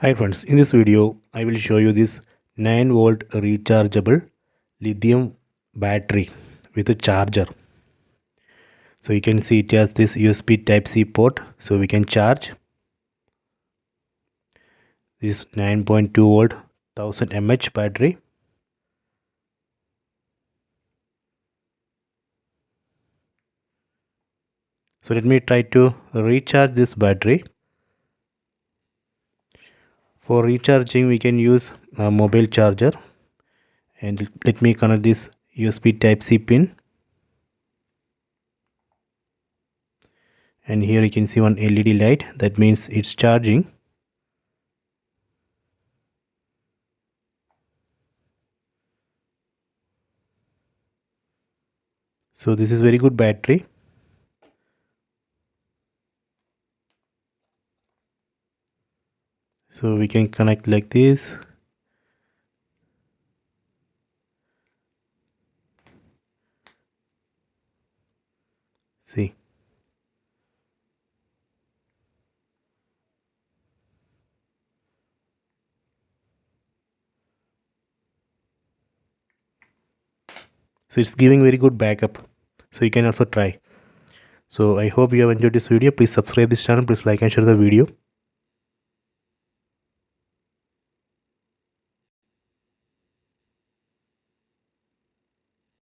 Hi friends, in this video I will show you this 9-volt rechargeable lithium battery with a charger. So you can see it has this USB Type-C port, so we can charge this 9.2 volt 1000 mAh battery. So let me try to recharge this battery. For recharging we can use a mobile charger, and let me connect this USB Type-C pin, and here you can see one LED light, that means it's charging. So this is very good battery. So we can connect like this. See, so it's giving very good backup, so you can also try. So I hope you have enjoyed this video. Please subscribe this channel, please like and share the video.